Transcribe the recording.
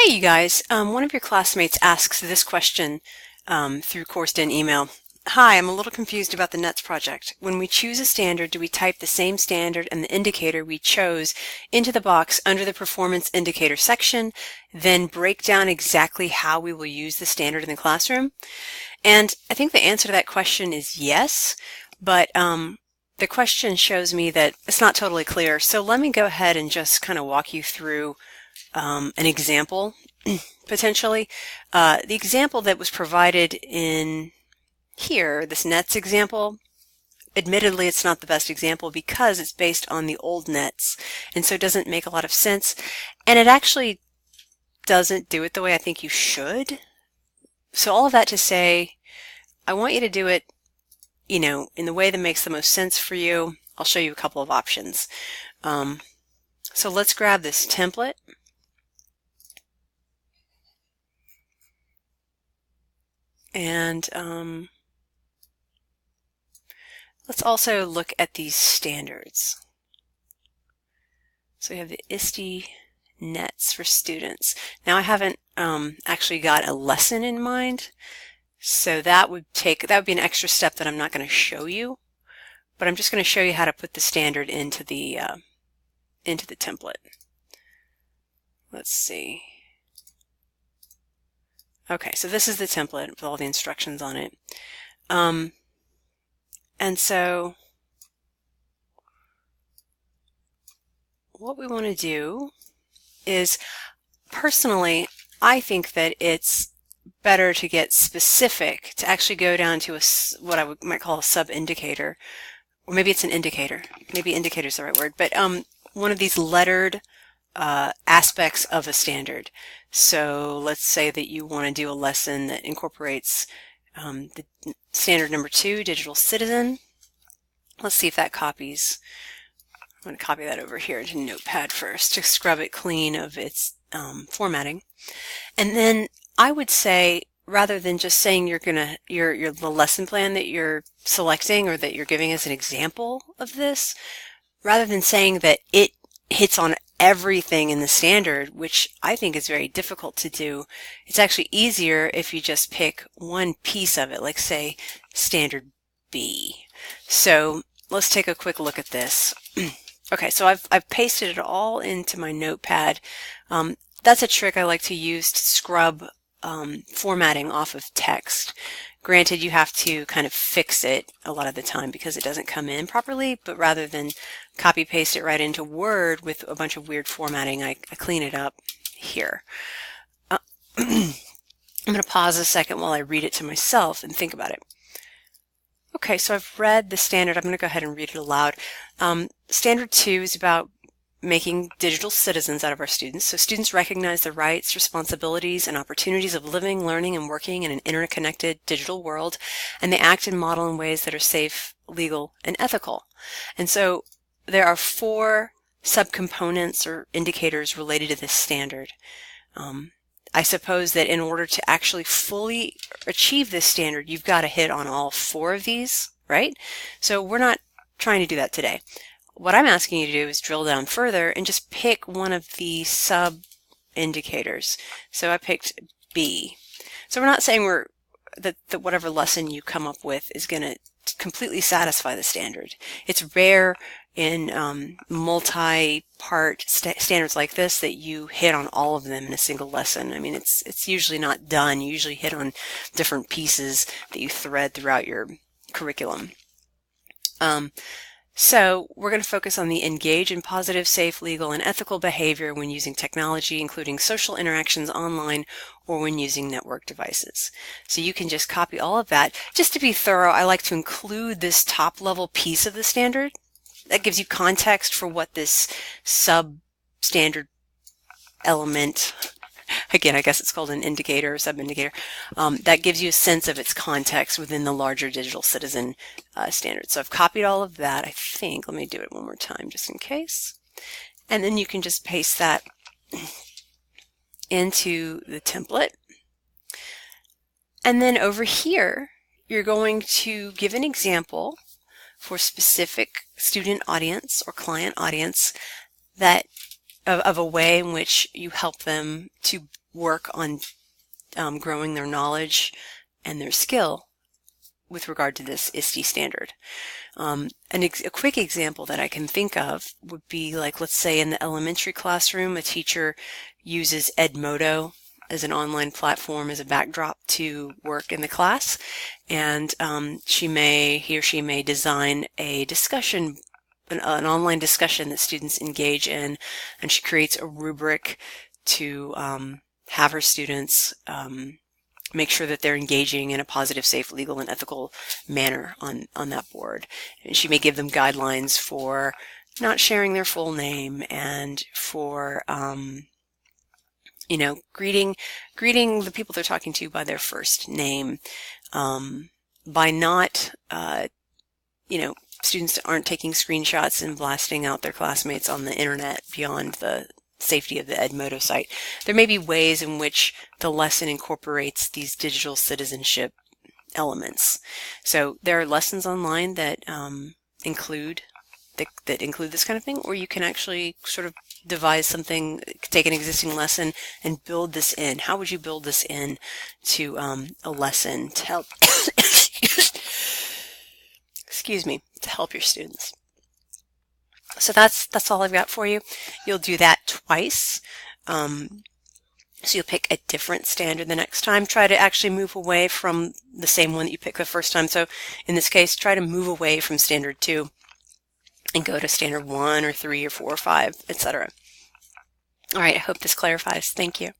Hey, you guys. One of your classmates asks this question through CourseDin email. Hi, I'm a little confused about the NETS project. When we choose a standard, do we type the same standard and the indicator we chose into the box under the performance indicator section, then break down exactly how we will use the standard in the classroom? And I think the answer to that question is yes, but the question shows me that it's not totally clear. So let me go ahead and just kind of walk you through an example, potentially. The example that was provided in here, this NETS example, admittedly it's not the best example because it's based on the old NETS, and so it doesn't make a lot of sense, and it actually doesn't do it the way I think you should. So all of that to say, I want you to do it, in the way that makes the most sense for you. I'll show you a couple of options. So let's grab this template. And let's also look at these standards. So we have the ISTE NETS for students. Now I haven't actually got a lesson in mind, so that would be an extra step that I'm not going to show you, but I'm just going to show you how to put the standard into the template. Let's see. Okay, so this is the template with all the instructions on it. And so what we want to do is, personally, I think that it's better to get specific, to actually go down to what I might call a sub-indicator, or maybe it's an indicator. Maybe indicator is the right word, but one of these lettered aspects of a standard. So let's say that you want to do a lesson that incorporates the standard number 2, digital citizen. Let's see if that copies. I'm going to copy that over here to Notepad first to scrub it clean of its formatting. And then I would say, rather than just saying the lesson plan that you're selecting or that you're giving as an example of this, rather than saying that it hits on everything in the standard, which I think is very difficult to do, it's actually easier if you just pick one piece of it, like say standard B. So let's take a quick look at this. Okay, so I've pasted it all into my Notepad. That's a trick I like to use to scrub formatting off of text. Granted, you have to kind of fix it a lot of the time because it doesn't come in properly, but rather than copy paste it right into Word with a bunch of weird formatting, I clean it up here. I'm going to pause a second while I read it to myself and think about it. Okay, so I've read the standard. I'm going to go ahead and read it aloud. Standard 2 is about making digital citizens out of our students. So students recognize the rights, responsibilities, and opportunities of living, learning, and working in an interconnected digital world, and they act and model in ways that are safe, legal, and ethical. And so there are 4 subcomponents or indicators related to this standard. I suppose that in order to actually fully achieve this standard, you've got to hit on all 4 of these, right? So we're not trying to do that today. What I'm asking you to do is drill down further and just pick one of the sub-indicators. So I picked B. So we're not saying that whatever lesson you come up with is going to completely satisfy the standard. It's rare in multi-part standards like this that you hit on all of them in a single lesson. I mean, it's usually not done. You usually hit on different pieces that you thread throughout your curriculum. So we're going to focus on the engage in positive, safe, legal, and ethical behavior when using technology, including social interactions online or when using network devices. So you can just copy all of that. Just to be thorough, I like to include this top-level piece of the standard. That gives you context for what this sub-standard element, again, I guess it's called an indicator or sub-indicator, that gives you a sense of its context within the larger digital citizen standard. So I've copied all of that, I think. Let me do it one more time just in case. And then you can just paste that into the template. And then over here, you're going to give an example for specific student audience or client audience that of a way in which you help them to work on growing their knowledge and their skill with regard to this ISTE standard. A quick example that I can think of would be like, let's say in the elementary classroom, a teacher uses Edmodo as an online platform as a backdrop to work in the class, and he or she may design a discussion, an online discussion that students engage in, and she creates a rubric to have her students make sure that they're engaging in a positive, safe, legal, and ethical manner on that board. And she may give them guidelines for not sharing their full name and for greeting the people they're talking to by their first name, by not students aren't taking screenshots and blasting out their classmates on the internet beyond the safety of the Edmodo site. There may be ways in which the lesson incorporates these digital citizenship elements. So there are lessons online that include this kind of thing, or you can actually sort of devise something, take an existing lesson and build this in. How would you build this in to a lesson to help excuse me, to help your students? So that's all I've got for you. You'll do that twice. So you'll pick a different standard the next time. Try to actually move away from the same one that you picked the first time. So in this case, try to move away from standard 2 and go to standard 1 or 3 or 4 or 5, etc. All right, I hope this clarifies. Thank you.